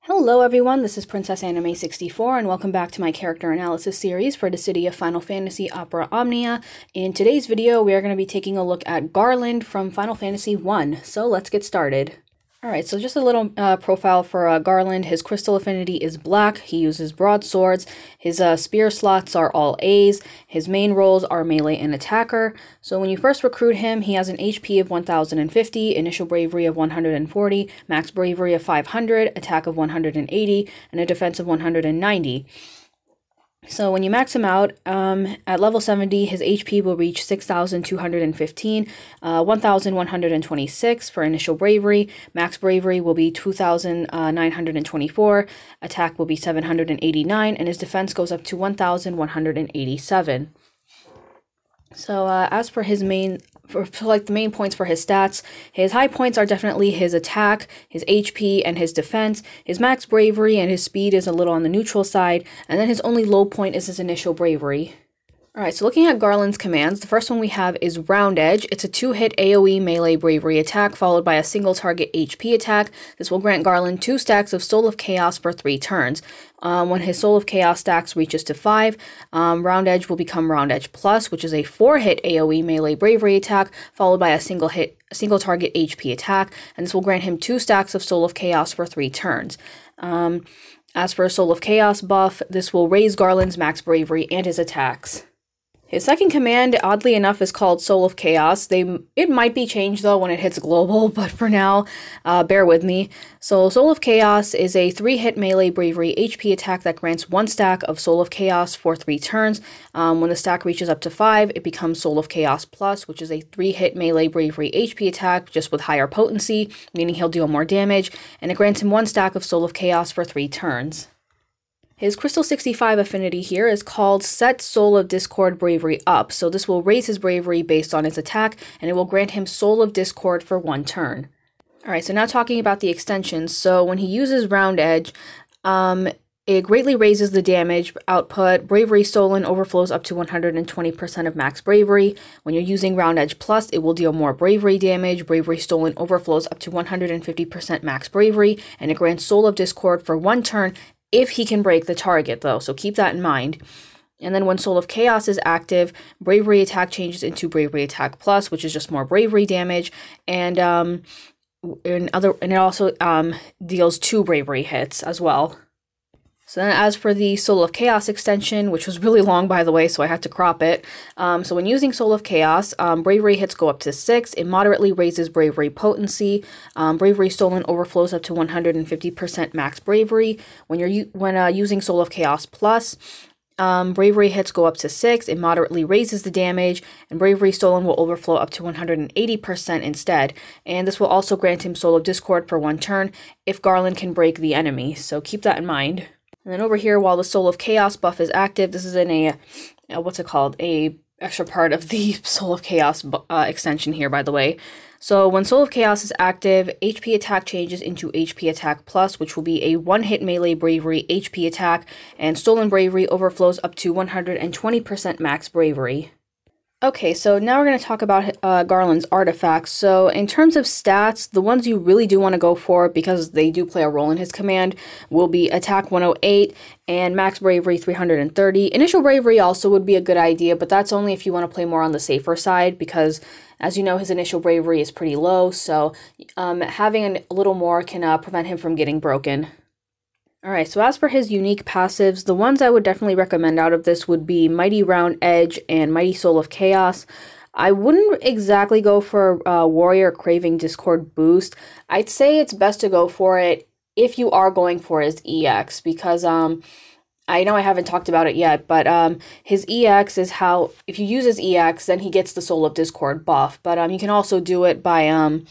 Hello everyone, this is Princess Anime 64 and welcome back to my character analysis series for the City of Final Fantasy Opera Omnia. In today's video, we are going to be taking a look at Garland from Final Fantasy 1, so let's get started. Alright, so just a little profile for Garland. His crystal affinity is black, he uses broadswords, his spear slots are all A's, his main roles are melee and attacker. So when you first recruit him, he has an HP of 1050, initial bravery of 140, max bravery of 500, attack of 180, and a defense of 190. So when you max him out, at level 70, his HP will reach 6,215, 1,126 for initial bravery, max bravery will be 2,924, attack will be 789, and his defense goes up to 1,187. So as for his the main points for his stats, his high points are definitely his attack, his HP, and his defense. His max bravery and his speed is a little on the neutral side, and then his only low point is his initial bravery. Alright, so looking at Garland's commands, the first one we have is Round Edge. It's a 2-hit AoE melee bravery attack followed by a single target HP attack. This will grant Garland 2 stacks of Soul of Chaos for 3 turns. When his Soul of Chaos stacks reaches to 5, Round Edge will become Round Edge Plus, which is a 4-hit AoE melee bravery attack followed by a single target HP attack, and this will grant him 2 stacks of Soul of Chaos for 3 turns. As for a Soul of Chaos buff, this will raise Garland's max bravery and his attacks. His second command, oddly enough, is called Soul of Chaos. It might be changed, though, when it hits global, but for now, bear with me. So, Soul of Chaos is a 3-hit melee bravery HP attack that grants 1 stack of Soul of Chaos for 3 turns. When the stack reaches up to 5, it becomes Soul of Chaos Plus, which is a 3-hit melee bravery HP attack, just with higher potency, meaning he'll deal more damage, and it grants him 1 stack of Soul of Chaos for 3 turns. His Crystal 65 affinity here is called Set Soul of Discord Bravery Up, so this will raise his bravery based on his attack, and it will grant him Soul of Discord for 1 turn. Alright, so now talking about the extensions, so when he uses Round Edge, it greatly raises the damage output. Bravery Stolen overflows up to 120% of max bravery. When you're using Round Edge Plus, it will deal more bravery damage. Bravery Stolen overflows up to 150% max bravery, and it grants Soul of Discord for 1 turn, if he can break the target, though, so keep that in mind. And then when Soul of Chaos is active, Bravery Attack changes into Bravery Attack Plus, which is just more bravery damage, and it also deals 2 bravery hits as well. So then as for the Soul of Chaos extension, which was really long, by the way, so I had to crop it. So when using Soul of Chaos, bravery hits go up to 6. It moderately raises bravery potency. Bravery Stolen overflows up to 150% max bravery. When using Soul of Chaos Plus, bravery hits go up to 6. It moderately raises the damage, and Bravery Stolen will overflow up to 180% instead. And this will also grant him Soul of Discord for 1 turn if Garland can break the enemy, so keep that in mind. And then over here, while the Soul of Chaos buff is active, this is in a extra part of the Soul of Chaos extension here, by the way. So when Soul of Chaos is active, HP attack changes into HP attack plus, which will be a 1-hit melee bravery HP attack, and Stolen Bravery overflows up to 120% max bravery. Okay, so now we're going to talk about Garland's artifacts. So in terms of stats, the ones you really do want to go for, because they do play a role in his command, will be Attack 108 and Max Bravery 330. Initial Bravery also would be a good idea, but that's only if you want to play more on the safer side, because as you know, his initial bravery is pretty low, so having a little more can prevent him from getting broken. Alright, so as for his unique passives, the ones I would definitely recommend out of this would be Mighty Round Edge and Mighty Soul of Chaos. I wouldn't exactly go for Warrior Craving Discord Boost. I'd say it's best to go for it if you are going for his EX, because I know I haven't talked about it yet, but his EX is how, if you use his EX, then he gets the Soul of Discord buff, but you can also do it by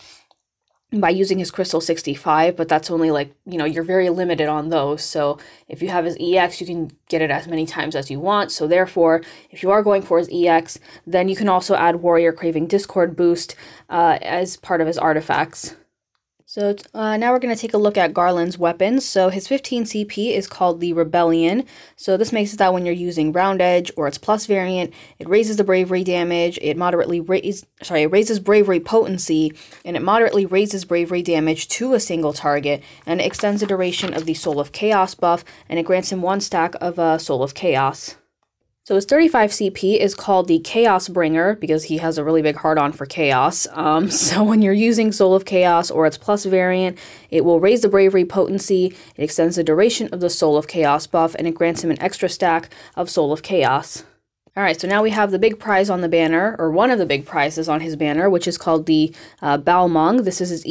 using his Crystal 65, but that's only you're very limited on those. So if you have his EX, you can get it as many times as you want. So therefore, if you are going for his EX, then you can also add Warrior Craving Discord Boost as part of his artifacts. So now we're going to take a look at Garland's weapons. So his 15 CP is called the Rebellion. So this makes it that when you're using Round Edge or its plus variant, it raises the bravery damage, it raises bravery potency, and it moderately raises bravery damage to a single target, and it extends the duration of the Soul of Chaos buff, and it grants him 1 stack of Soul of Chaos. So his 35 CP is called the Chaos Bringer because he has a really big hard-on for Chaos. So when you're using Soul of Chaos or its plus variant, it will raise the bravery potency, it extends the duration of the Soul of Chaos buff, and it grants him an extra stack of Soul of Chaos. Alright, so now we have the big prize on the banner, or one of the big prizes on his banner, which is called the Balmung. This is his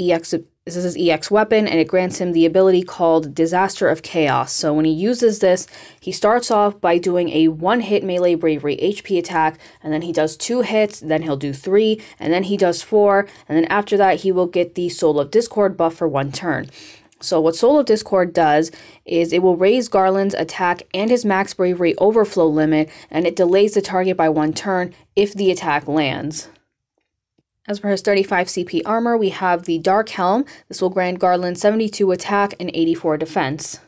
EX weapon, and it grants him the ability called Disaster of Chaos. So when he uses this, he starts off by doing a 1-hit melee bravery HP attack, and then he does 2 hits, then he'll do 3, and then he does 4, and then after that he will get the Soul of Discord buff for 1 turn. So what Soul of Discord does is it will raise Garland's attack and his max bravery overflow limit, and it delays the target by 1 turn if the attack lands. As for his 35 CP armor, we have the Dark Helm. This will grant Garland 72 attack and 84 defense.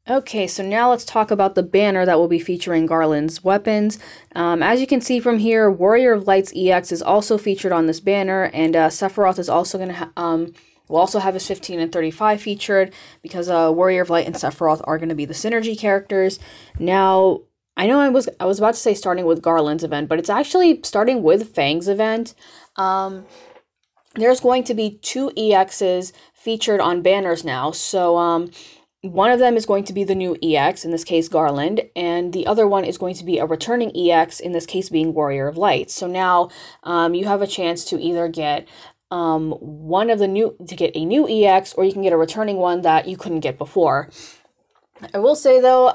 Okay, so now let's talk about the banner that will be featuring Garland's weapons. As you can see from here, Warrior of Light's EX is also featured on this banner, and Sephiroth is also going to will also have his 15 and 35 featured because Warrior of Light and Sephiroth are going to be the synergy characters. Now, I know I was about to say starting with Garland's event, but it's actually starting with Fang's event. There's going to be 2 EXs featured on banners now. So one of them is going to be the new EX, in this case Garland, and the other one is going to be a returning EX, in this case being Warrior of Light. So now you have a chance to either get get a new EX, or you can get a returning one that you couldn't get before. I will say though,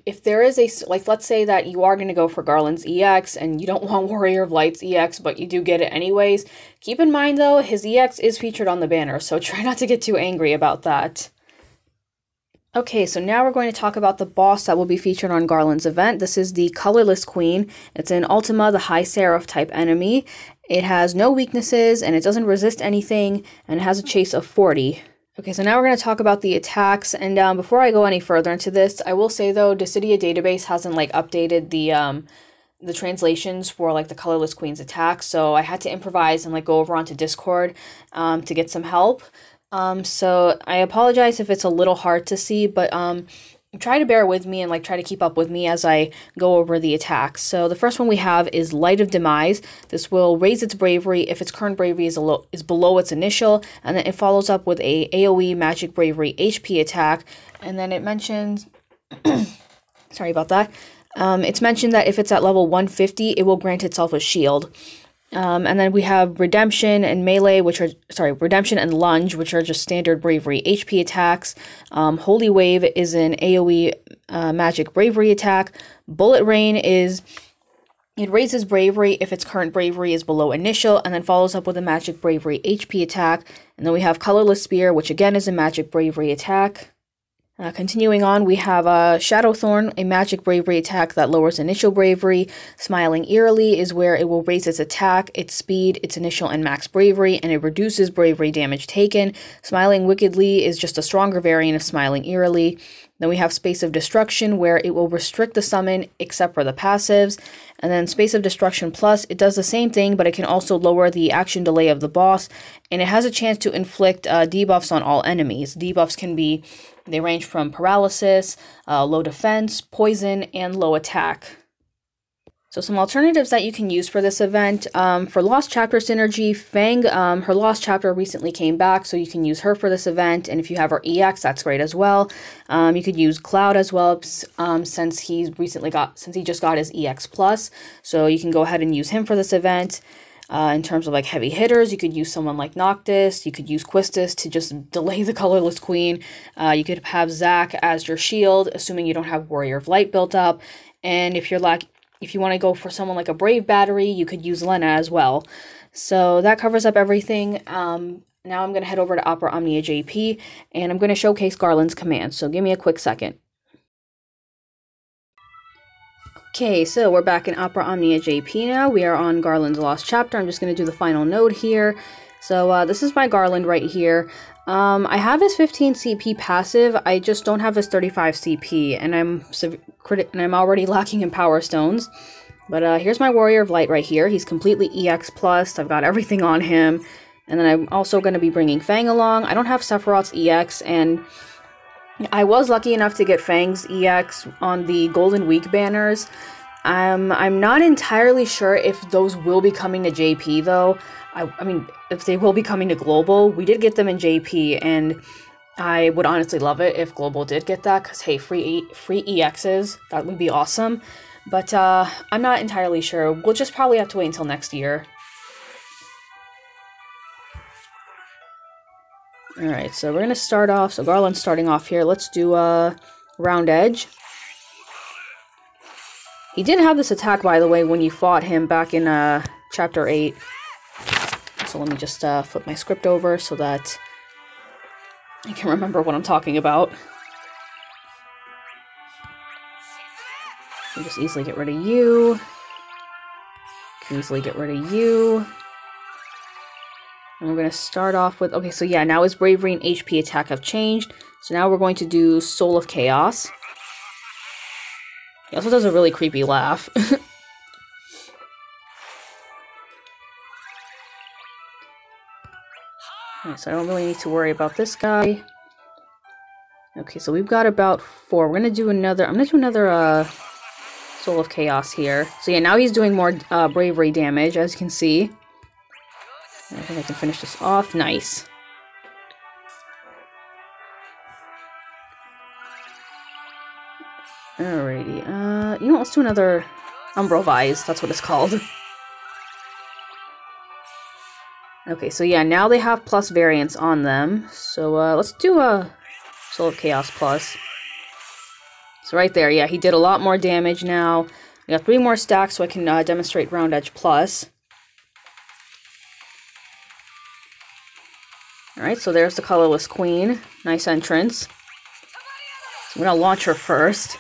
if there is let's say that you are going to go for Garland's EX and you don't want Warrior of Light's EX, but you do get it anyways, keep in mind though, his EX is featured on the banner, so try not to get too angry about that. Okay, so now we're going to talk about the boss that will be featured on Garland's event. This is the Colorless Queen. It's an Ultima, the High Seraph type enemy. It has no weaknesses, and it doesn't resist anything, and it has a chase of 40. Okay, so now we're going to talk about the attacks, and before I go any further into this, I will say though, Dissidia database hasn't updated the translations for the Colorless Queen's attacks, so I had to improvise and go over onto Discord to get some help. So I apologize if it's a little hard to see, but try to bear with me and try to keep up with me as I go over the attacks. So the first one we have is Light of Demise. This will raise its bravery if its current bravery is below its initial, and then it follows up with a AoE magic bravery HP attack, and then it mentions sorry about that. It's mentioned that if it's at level 150, it will grant itself a shield. And then we have Redemption and Melee, Redemption and Lunge, which are just standard bravery HP attacks. Holy Wave is an AoE magic bravery attack. Bullet Rain it raises bravery if its current bravery is below initial, and then follows up with a magic bravery HP attack. And then we have Colorless Spear, which again is a magic bravery attack. Continuing on, we have Shadowthorn, a magic bravery attack that lowers initial bravery. Smiling Eerily is where it will raise its attack, its speed, its initial and max bravery, and it reduces bravery damage taken. Smiling Wickedly is just a stronger variant of Smiling Eerily. Then we have Space of Destruction, where it will restrict the summon except for the passives. And then Space of Destruction Plus, it does the same thing, but it can also lower the action delay of the boss, and it has a chance to inflict debuffs on all enemies. Debuffs they range from paralysis, low defense, poison, and low attack. So some alternatives that you can use for this event, for Lost Chapter synergy, Fang, her Lost Chapter recently came back, so you can use her for this event, and if you have her EX, that's great as well. You could use Cloud as well, since he just got his EX+, so you can go ahead and use him for this event. In terms of heavy hitters, you could use someone like Noctis, you could use Quistis to just delay the Colorless Queen, you could have Zack as your shield, assuming you don't have Warrior of Light built up, and if you want to go for someone like a Brave Battery, you could use Lena as well. So that covers up everything. Now I'm going to head over to Opera Omnia JP, and I'm going to showcase Garland's commands, so give me a quick second. Okay, so we're back in Opera Omnia JP now. We are on Garland's Lost Chapter. I'm just going to do the final node here. So this is my Garland right here. I have his 15 CP passive, I just don't have his 35 CP, and I'm already lacking in Power Stones. But here's my Warrior of Light right here. He's completely EX plus. I've got everything on him. And then I'm also going to be bringing Fang along. I don't have Sephiroth's EX, and I was lucky enough to get Fang's EX on the Golden Week banners. I'm not entirely sure if those will be coming to JP, though. I mean, if they will be coming to Global. We did get them in JP, and I would honestly love it if Global did get that, because, hey, free EXs, that would be awesome. But I'm not entirely sure. We'll just probably have to wait until next year. Alright, so we're going to start off. So Garland's starting off here. Let's do Round Edge. He did have this attack, by the way, when you fought him back in Chapter 8. So let me just flip my script over so that I can remember what I'm talking about. Can just easily get rid of you. Can easily get rid of you. And we're going to start off with... Okay, so yeah, now his Bravery and HP attack have changed. So now we're going to do Soul of Chaos. He also does a really creepy laugh. Alright, so I don't really need to worry about this guy. Okay, so we've got about 4. We're going to do another... I'm going to do another... Soul of Chaos here. So yeah, now he's doing more Bravery damage, as you can see. I think I can finish this off. Nice. Alrighty. You know, let's do another Umbral Vise. That's what it's called. Okay, so yeah, now they have plus variants on them. So let's do a Soul of Chaos plus. So right there, yeah, he did a lot more damage now. I got 3 more stacks so I can demonstrate Round Edge Plus. Alright, so there's the Colorless Queen. Nice entrance. So I'm going to launch her first.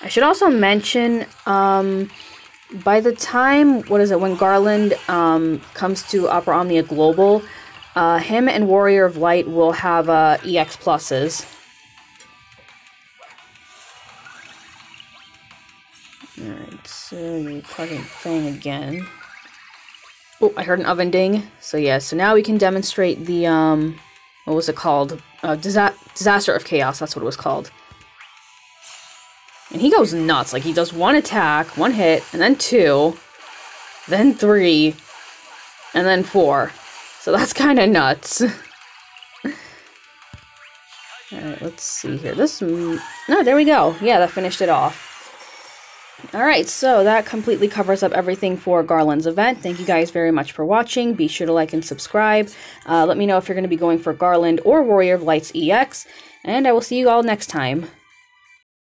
I should also mention, by the time, when Garland comes to Opera Omnia Global, him and Warrior of Light will have EX pluses. Alright, so you're targeting Fang again. Oh, I heard an oven ding. So yeah, so now we can demonstrate the, what was it called? Disaster of Chaos, that's what it was called. And he goes nuts. Like, he does 1 attack, 1 hit, and then 2, then 3, and then 4. So that's kind of nuts. Alright, let's see here. No, there we go. Yeah, that finished it off. Alright, so that completely covers up everything for Garland's event. Thank you guys very much for watching. Be sure to like and subscribe. Let me know if you're going to be going for Garland or Warrior of Light's EX. And I will see you all next time.